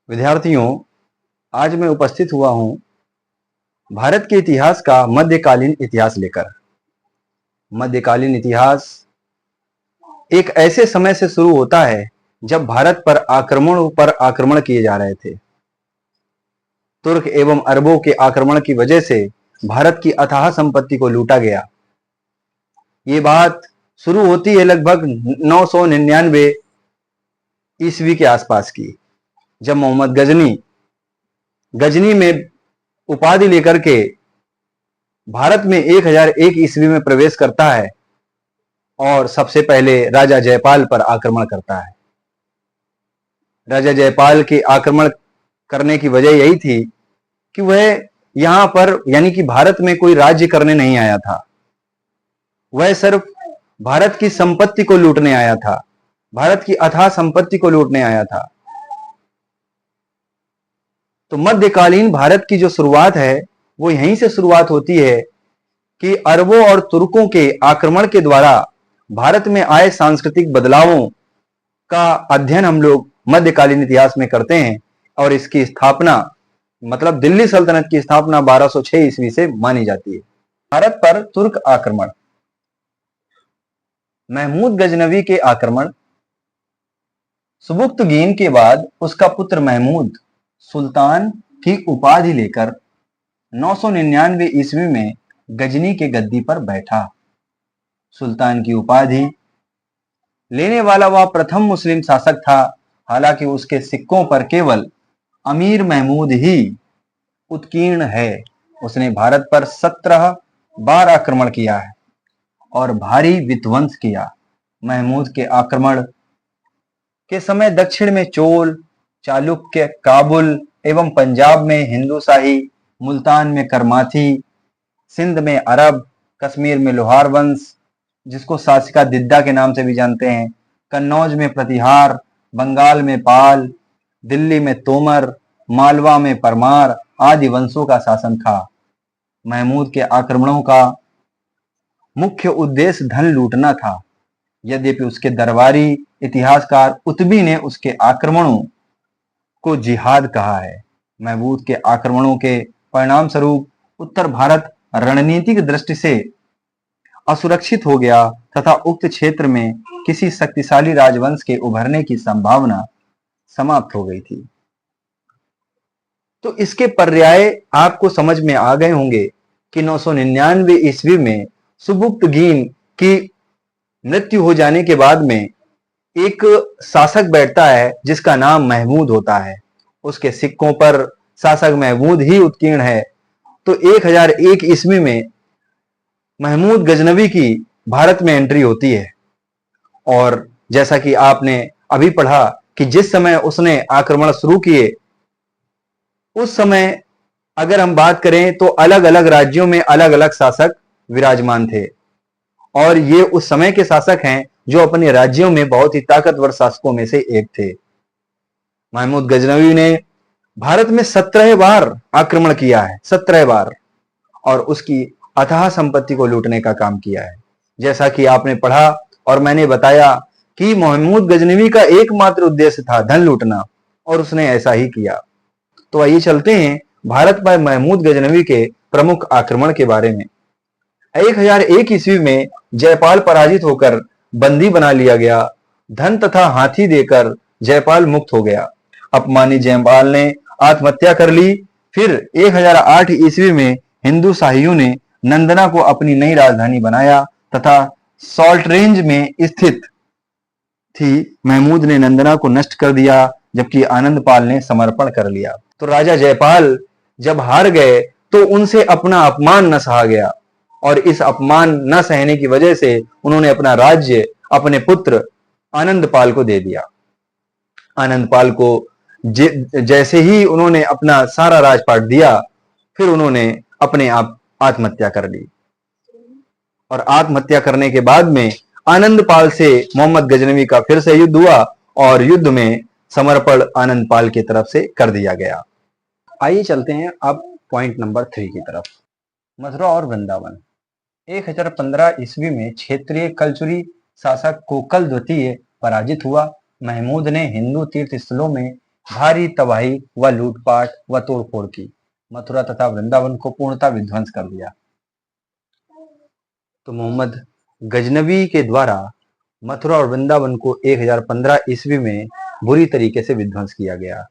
विद्यार्थियों, आज मैं उपस्थित हुआ हूं भारत के इतिहास का मध्यकालीन इतिहास लेकर। मध्यकालीन इतिहास एक ऐसे समय से शुरू होता है जब भारत पर आक्रमण किए जा रहे थे। तुर्क एवं अरबों के आक्रमण की वजह से भारत की अथाह संपत्ति को लूटा गया। ये बात शुरू होती है लगभग 999 ईस्वी के आसपास की, जब मोहम्मद गजनी में उपाधि लेकर के भारत में 1001 ईस्वी में प्रवेश करता है और सबसे पहले राजा जयपाल पर आक्रमण करता है। राजा जयपाल के आक्रमण करने की वजह यही थी कि वह यहां पर यानी कि भारत में कोई राज्य करने नहीं आया था, वह सिर्फ भारत की संपत्ति को लूटने आया था, भारत की अथाह संपत्ति को लूटने आया था। तो मध्यकालीन भारत की जो शुरुआत है वो यहीं से शुरुआत होती है कि अरबों और तुर्कों के आक्रमण के द्वारा भारत में आए सांस्कृतिक बदलावों का अध्ययन हम लोग मध्यकालीन इतिहास में करते हैं और इसकी स्थापना मतलब दिल्ली सल्तनत की स्थापना 1206 ईस्वी से मानी जाती है। भारत पर तुर्क आक्रमण। महमूद गजनवी के आक्रमण। सुबुक्तगीन के बाद उसका पुत्र महमूद सुल्तान की उपाधि लेकर 999 ईस्वी में गजनी के गद्दी पर बैठा। सुल्तान की उपाधि लेने वाला वह प्रथम मुस्लिम शासक था। हालांकि उसके सिक्कों पर केवल अमीर महमूद ही उत्कीर्ण है। उसने भारत पर 17 बार आक्रमण किया है और भारी विध्वंस किया। महमूद के आक्रमण के समय दक्षिण में चोल, चालुक्य, काबुल एवं पंजाब में हिंदू शाही, मुल्तान में करमाथी, सिंध में अरब, कश्मीर में लोहार वंश जिसको शासिका दिद्दा के नाम से भी जानते हैं, कन्नौज में प्रतिहार, बंगाल में पाल, दिल्ली में तोमर, मालवा में परमार आदि वंशों का शासन था। महमूद के आक्रमणों का मुख्य उद्देश्य धन लूटना था। यद्यपि उसके दरबारी इतिहासकार उतबी ने उसके आक्रमणों को जिहाद कहा है। महमूद के आक्रमणों के परिणाम स्वरूप उत्तर भारत रणनीतिक दृष्टि से असुरक्षित हो गया तथा उक्त क्षेत्र में किसी शक्तिशाली राजवंश के उभरने की संभावना समाप्त हो गई थी। तो इसके पर्याय आपको समझ में आ गए होंगे कि 999 ईस्वी में सुबुक्तगीन की मृत्यु हो जाने के बाद में एक शासक बैठता है जिसका नाम महमूद होता है। उसके सिक्कों पर शासक महमूद ही उत्कीर्ण है। तो 1001 ईस्वी में महमूद गजनवी की भारत में एंट्री होती है और जैसा कि आपने अभी पढ़ा कि जिस समय उसने आक्रमण शुरू किए उस समय अगर हम बात करें तो अलग अलग राज्यों में अलग अलग शासक विराजमान थे और ये उस समय के शासक हैं जो अपने राज्यों में बहुत ही ताकतवर शासकों में से एक थे। महमूद गजनवी ने भारत में 17 बार आक्रमण किया है, 17 बार, और उसकी अथाह संपत्ति को लूटने का काम किया है। जैसा कि आपने पढ़ा और मैंने बताया कि महमूद गजनवी का एकमात्र उद्देश्य था धन लूटना और उसने ऐसा ही किया। तो आइए चलते हैं भारत पर महमूद गजनवी के प्रमुख आक्रमण के बारे में। 1001 ईस्वी में जयपाल पराजित होकर बंदी बना लिया गया। धन तथा हाथी देकर जयपाल मुक्त हो गया। अपमानित जयपाल ने आत्महत्या कर ली। फिर 1008 ईस्वी में हिंदू शाहियों ने नंदना को अपनी नई राजधानी बनाया तथा सॉल्ट रेंज में स्थित थी महमूद ने नंदना को नष्ट कर दिया जबकि आनंदपाल ने समर्पण कर लिया। तो राजा जयपाल जब हार गए तो उनसे अपना अपमान न सहा गया और इस अपमान न सहने की वजह से उन्होंने अपना राज्य अपने पुत्र आनंदपाल को दे दिया। आनंदपाल को जैसे ही उन्होंने अपना सारा राजपाट दिया फिर उन्होंने अपने आप आत्महत्या कर ली और आत्महत्या करने के बाद में आनंदपाल से मोहम्मद गजनवी का फिर से युद्ध हुआ और युद्ध में समर्पण आनंदपाल की तरफ से कर दिया गया। आइए चलते हैं अब पॉइंट नंबर 3 की तरफ। मथुरा और वृंदावन। 1015 ईस्वी में क्षेत्रीय कलचुरी शासक कोकल द्वितीय पराजित हुआ। महमूद ने हिंदू तीर्थ स्थलों में भारी तबाही व लूटपाट व तोड़फोड़ की, मथुरा तथा वृंदावन को पूर्णतः विध्वंस कर दिया। तो मोहम्मद गजनबी के द्वारा मथुरा और वृंदावन को 1015 ईस्वी में बुरी तरीके से विध्वंस किया गया।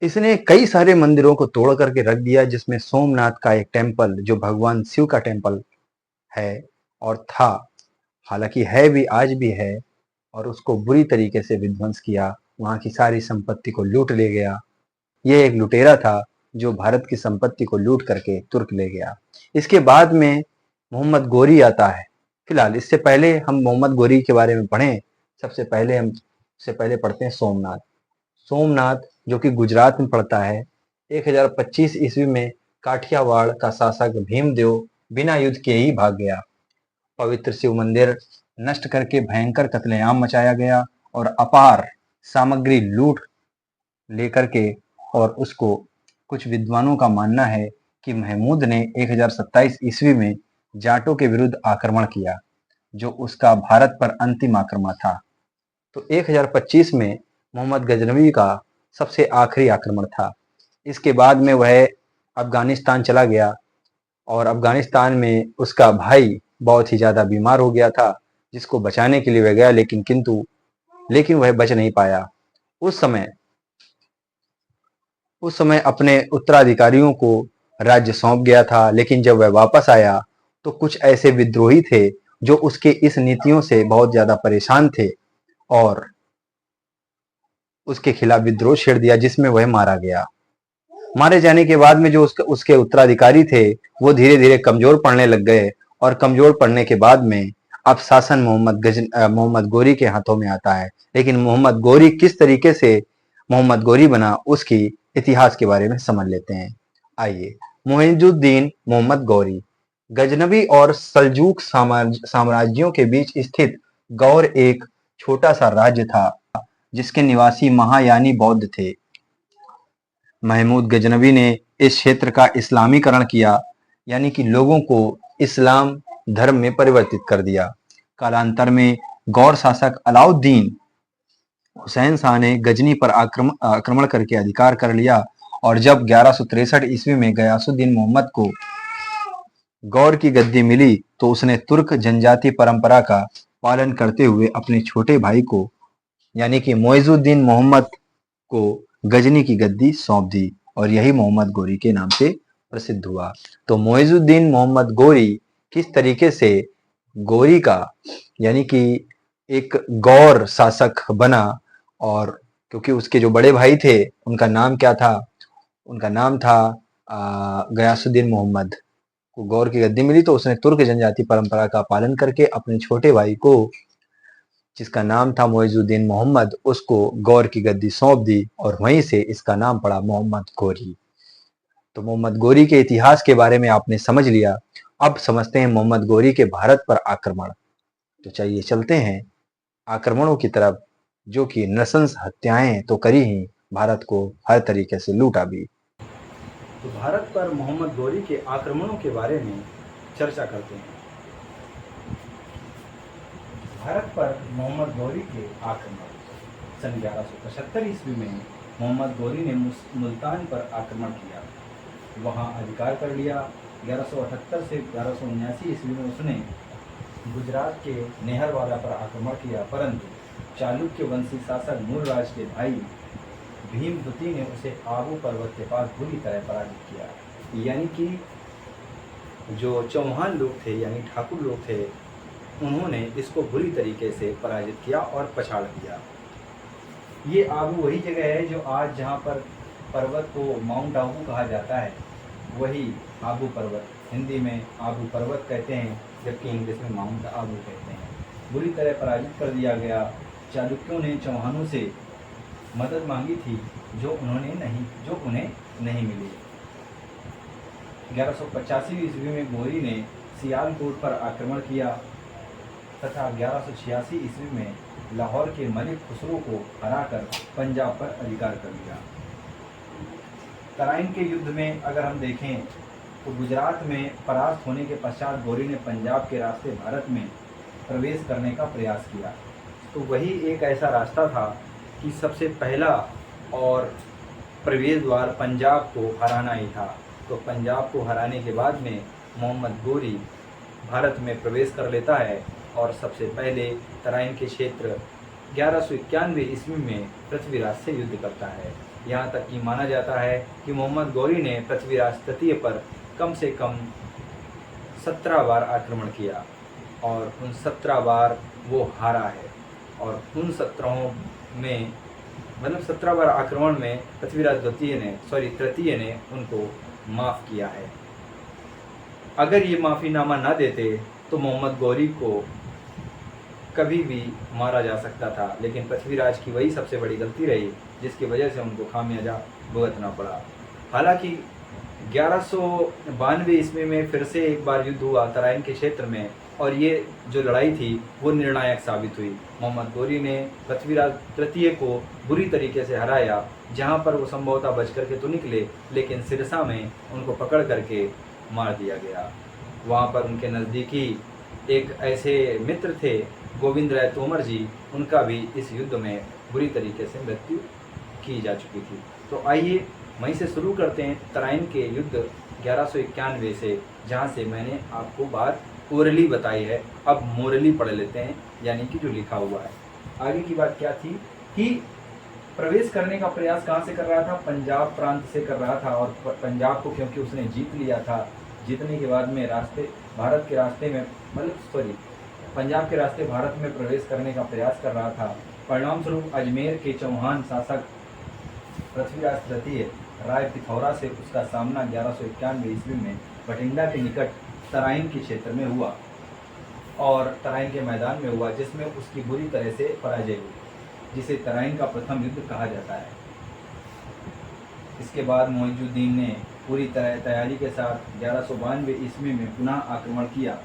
इसने कई सारे मंदिरों को तोड़ करके रख दिया, जिसमें सोमनाथ का एक टेम्पल जो भगवान शिव का टेम्पल है और था, हालांकि है भी, आज भी है, और उसको बुरी तरीके से विध्वंस किया। वहां की सारी संपत्ति को लूट ले गया। यह एक लुटेरा था जो भारत की संपत्ति को लूट करके तुर्क ले गया। इसके बाद में मोहम्मद गोरी आता है। फिलहाल इससे पहले हम मोहम्मद गोरी के बारे में पढ़ें, सबसे पहले पढ़ते हैं सोमनाथ। सोमनाथ जो कि गुजरात में पड़ता है, 1025 ईस्वी में काठियावाड़ का शासक भीमदेव बिना युद्ध के ही भाग गया। पवित्र शिव मंदिर नष्ट करके भयंकर कत्लेआम मचाया गया और अपार सामग्री लूट लेकर के, और उसको कुछ विद्वानों का मानना है कि महमूद ने 1027 ईस्वी में जाटों के विरुद्ध आक्रमण किया, जो उसका भारत पर अंतिम आक्रमण था। तो 1025 में मोहम्मद गजनवी का सबसे आखिरी आक्रमण था। इसके बाद में वह अफगानिस्तान चला गया और अफगानिस्तान में उसका भाई बहुत ही ज्यादा बीमार हो गया था, जिसको बचाने के लिए वह गया, लेकिन वह बच नहीं पाया। उस समय अपने उत्तराधिकारियों को राज्य सौंप गया था, लेकिन जब वह वापस आया तो कुछ ऐसे विद्रोही थे जो उसके इस नीतियों से बहुत ज्यादा परेशान थे और उसके खिलाफ विद्रोह छेड़ दिया, जिसमें वह मारा गया। मारे जाने के बाद में जो उसके उत्तराधिकारी थे वो धीरे धीरे कमजोर पड़ने लग गए, और कमजोर पड़ने के बाद में अब शासन मोहम्मद गोरी के हाथों में आता है। लेकिन मोहम्मद गोरी किस तरीके से मोहम्मद गोरी बना, उसकी इतिहास के बारे में समझ लेते हैं। आइए, मुइजुद्दीन मोहम्मद गोरी गजनबी और सल्जूक साम्राज्यों के बीच स्थित गौर एक छोटा सा राज्य था, जिसके निवासी महायानी बौद्ध थे। महमूद गजनबी ने इस क्षेत्र का इस्लामीकरण किया, यानी कि लोगों को इस्लाम धर्म में परिवर्तित कर दिया। कालांतर में गौर शासक अलाउद्दीन हुसैन शाह ने गजनी पर आक्रमण करके अधिकार कर लिया, और जब 1163 ईस्वी में गयासुद्दीन मोहम्मद को गौर की गद्दी मिली तो उसने तुर्क जनजाति परंपरा का पालन करते हुए अपने छोटे भाई को, यानी कि मुइजुद्दीन मोहम्मद को, गजनी की गद्दी सौंप दी, और यही मोहम्मद गोरी के नाम से प्रसिद्ध हुआ। तो मुइजुद्दीन मोहम्मद गोरी किस तरीके से गोरी का, यानी कि एक गौर शासक बना, और क्योंकि उसके जो बड़े भाई थे उनका नाम क्या था, उनका नाम था गयासुद्दीन मोहम्मद को गौर की गद्दी मिली, तो उसने तुर्क जनजाति परंपरा का पालन करके अपने छोटे भाई को, जिसका नाम था मुइजुद्दीन मोहम्मद, उसको गौर की गद्दी सौंप दी, और वहीं से इसका नाम पड़ा मोहम्मद गोरी। तो मोहम्मद गोरी के इतिहास के बारे में आपने समझ लिया। अब समझते हैं मोहम्मद गोरी के भारत पर आक्रमण। तो चलिए चलते हैं आक्रमणों की तरफ, जो कि नृशंस हत्याएं तो करी ही, भारत को हर तरीके से लूटा भी। तो भारत पर मोहम्मद गोरी के आक्रमणों के बारे में चर्चा करते हैं। भारत पर मोहम्मद गोरी के आक्रमण। सन 1175 ईस्वी में मोहम्मद गोरी ने मुल्तान पर आक्रमण किया, वहां अधिकार कर लिया। 1178 से 1179 ईस्वी में उसने गुजरात के नेहरवाला पर आक्रमण किया, परंतु चालुक्य वंशी शासक मूलराज के भाई भीमभूति ने उसे आबू पर्वत के पास बुरी तरह पराजित किया। यानी कि जो चौहान लोग थे, यानी ठाकुर लोग थे, उन्होंने इसको बुरी तरीके से पराजित किया और पछाड़ दिया। ये आबू वही जगह है जो आज जहाँ पर पर्वत को माउंट आबू कहा जाता है, वही आबू पर्वत, हिंदी में आबू पर्वत कहते हैं, जबकि इंग्लिश में माउंट आबू कहते हैं। बुरी तरह पराजित कर दिया गया। चालुक्यों ने चौहानों से मदद मांगी थी, जो उन्हें नहीं मिली। 1185 ईस्वी में गोरी ने सियालकोट पर आक्रमण किया तथा 1186 ईस्वी में लाहौर के मलिक खुसरो को हराकर पंजाब पर अधिकार कर लिया। तराइन के युद्ध में अगर हम देखें तो गुजरात में परास्त होने के पश्चात गोरी ने पंजाब के रास्ते भारत में प्रवेश करने का प्रयास किया। तो वही एक ऐसा रास्ता था कि सबसे पहला और प्रवेश द्वार पंजाब को हराना ही था। तो पंजाब को हराने के बाद में मोहम्मद गोरी भारत में प्रवेश कर लेता है और सबसे पहले तराइन के क्षेत्र 1191 ईस्वी में पृथ्वीराज से युद्ध करता है। यहाँ तक कि माना जाता है कि मोहम्मद गौरी ने पृथ्वीराज तृतीय पर कम से कम 17 बार आक्रमण किया और उन 17 बार वो हारा है। और उन 17 में मतलब 17 बार आक्रमण में पृथ्वीराज तृतीय ने उनको माफ़ किया है। अगर ये माफ़ीनामा ना देते तो मोहम्मद गौरी को कभी भी मारा जा सकता था, लेकिन पृथ्वीराज की वही सबसे बड़ी गलती रही जिसकी वजह से उनको खामियाजा भुगतना पड़ा। हालांकि 1192 ईस्वी में फिर से एक बार युद्ध हुआ तराइन के क्षेत्र में और ये जो लड़ाई थी वो निर्णायक साबित हुई। मोहम्मद गौरी ने पृथ्वीराज तृतीय को बुरी तरीके से हराया, जहाँ पर वो संभवतः बच करके तो निकले, लेकिन सिरसा में उनको पकड़ करके मार दिया गया। वहाँ पर उनके नज़दीकी एक ऐसे मित्र थे गोविंद राय तोमर जी, उनका भी इस युद्ध में बुरी तरीके से मृत्यु की जा चुकी थी। तो आइए वहीं से शुरू करते हैं तराइन के युद्ध 1191 से, जहाँ से मैंने आपको बात ओरली बताई है। अब मोरली पढ़ लेते हैं, यानी कि जो लिखा हुआ है। आगे की बात क्या थी कि प्रवेश करने का प्रयास कहाँ से कर रहा था? पंजाब प्रांत से कर रहा था। और पंजाब को क्योंकि उसने जीत लिया था, जीतने के बाद में भारत के रास्ते में पंजाब के रास्ते भारत में प्रवेश करने का प्रयास कर रहा था। परिणाम स्वरूप अजमेर के चौहान शासक पृथ्वीराज तृतीय राय पिथौरा से उसका सामना 1191 ईस्वी में बठिंडा के निकट तराइन के क्षेत्र में हुआ और तराइन के मैदान में हुआ, जिसमें उसकी बुरी तरह से पराजय हुई, जिसे तराइन का प्रथम युद्ध कहा जाता है। इसके बाद मोइजुद्दीन ने पूरी तरह तैयारी के साथ 1192 ईस्वी में पुनः आक्रमण किया।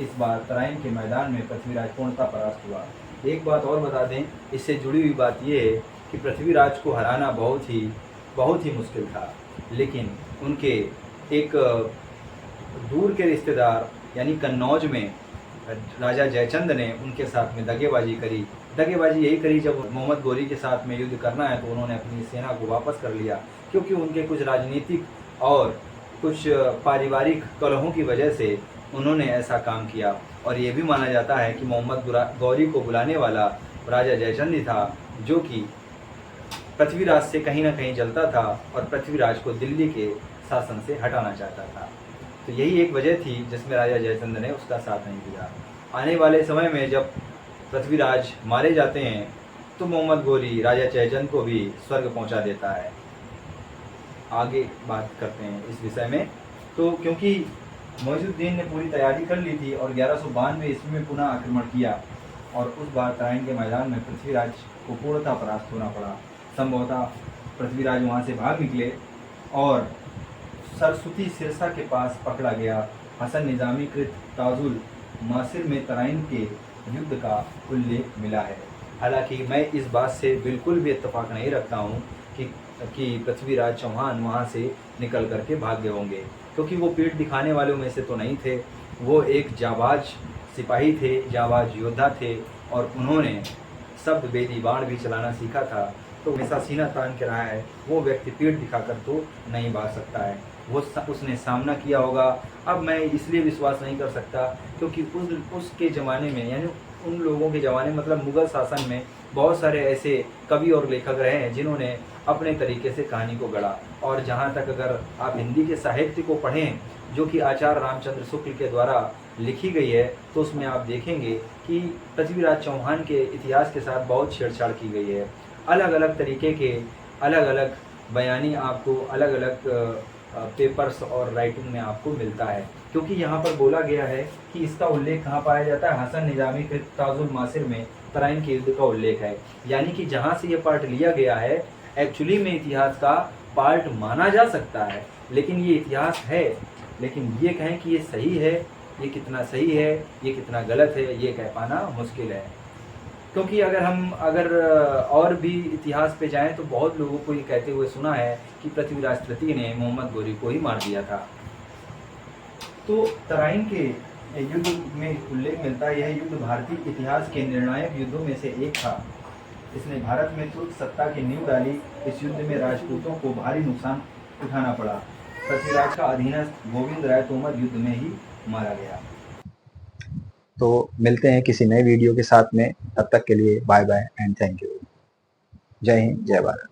इस बार तराइन के मैदान में पृथ्वीराज पूर्णतः परास्त हुआ। एक बात और बता दें, इससे जुड़ी हुई बात यह है कि पृथ्वीराज को हराना बहुत ही मुश्किल था, लेकिन उनके एक दूर के रिश्तेदार यानी कन्नौज में राजा जयचंद ने उनके साथ में दगेबाजी करी। दगेबाजी यही करी, जब मोहम्मद गौरी के साथ में युद्ध करना है तो उन्होंने अपनी सेना को वापस कर लिया, क्योंकि उनके कुछ राजनीतिक और कुछ पारिवारिक कलहों की वजह से उन्होंने ऐसा काम किया। और ये भी माना जाता है कि मोहम्मद गौरी को बुलाने वाला राजा जयचंद ही था, जो कि पृथ्वीराज से कहीं ना कहीं जलता था और पृथ्वीराज को दिल्ली के शासन से हटाना चाहता था। तो यही एक वजह थी जिसमें राजा जयचंद ने उसका साथ नहीं दिया। आने वाले समय में जब पृथ्वीराज मारे जाते हैं तो मोहम्मद गौरी राजा जयचंद को भी स्वर्ग पहुंचा देता है। आगे बात करते हैं इस विषय में। तो क्योंकि मोइजुद्दीन ने पूरी तैयारी कर ली थी और 1192 ईस्वी में पुनः आक्रमण किया और उस बार तराइन के मैदान में पृथ्वीराज को पूर्णतः परास्त होना पड़ा। संभवतः पृथ्वीराज वहाँ से भाग निकले और सरस्वती सिरसा के पास पकड़ा गया। हसन निजामी कृत ताजुल मासिर में तराइन के युद्ध का उल्लेख मिला है। हालांकि मैं इस बात से बिल्कुल भी इत्तेफाक नहीं रखता हूँ कि पृथ्वीराज चौहान वहाँ से निकल करके भाग गए होंगे, क्योंकि वो पीठ दिखाने वालों में से तो नहीं थे। वो एक जाबाज सिपाही थे, जाबाज योद्धा थे और उन्होंने शब्द वेदी बाण भी चलाना सीखा था। तो हमेशा सीना तान के रहा है, वो व्यक्ति पीठ दिखाकर तो नहीं भाग सकता है, उसने सामना किया होगा। अब मैं इसलिए विश्वास नहीं कर सकता क्योंकि उसके ज़माने में, यानी उन लोगों के ज़माने मतलब मुग़ल शासन में, बहुत सारे ऐसे कवि और लेखक रहे हैं जिन्होंने अपने तरीके से कहानी को गढ़ा। और जहाँ तक अगर आप हिंदी के साहित्य को पढ़ें, जो कि आचार्य रामचंद्र शुक्ल के द्वारा लिखी गई है, तो उसमें आप देखेंगे कि पृथ्वीराज चौहान के इतिहास के साथ बहुत छेड़छाड़ की गई है। अलग अलग तरीके के अलग अलग बयानी आपको अलग अलग पेपर्स और राइटिंग में आपको मिलता है, क्योंकि यहाँ पर बोला गया है कि इसका उल्लेख कहाँ पाया जाता है? हसन निजामी के ताजुल मासिर में तराइन के युद्ध का उल्लेख है। यानी कि जहाँ से ये पार्ट लिया गया है, एक्चुअली में इतिहास का पार्ट माना जा सकता है, लेकिन ये इतिहास है। लेकिन ये कहें कि ये सही है, ये कितना सही है, ये कितना गलत है, ये कह पाना मुश्किल है। क्योंकि अगर और भी इतिहास पे जाएं तो बहुत लोगों को ये कहते हुए सुना है कि पृथ्वीराज तृतीय ने मोहम्मद गौरी को ही मार दिया था। तो तराइन के युद्ध में उल्लेख मिलता है, यह युद्ध भारतीय इतिहास के निर्णायक युद्धों में से एक था। इसने भारत में तुर्क सत्ता की नींव डाली इस युद्ध में राजपूतों को भारी नुकसान उठाना पड़ा। पृथ्वीराज का अधीनस्थ गोविंद राय तोमर युद्ध में ही मारा गया। तो मिलते हैं किसी नए वीडियो के साथ में, तब तक के लिए bye bye and thank you. जय हिंद, जय भारत।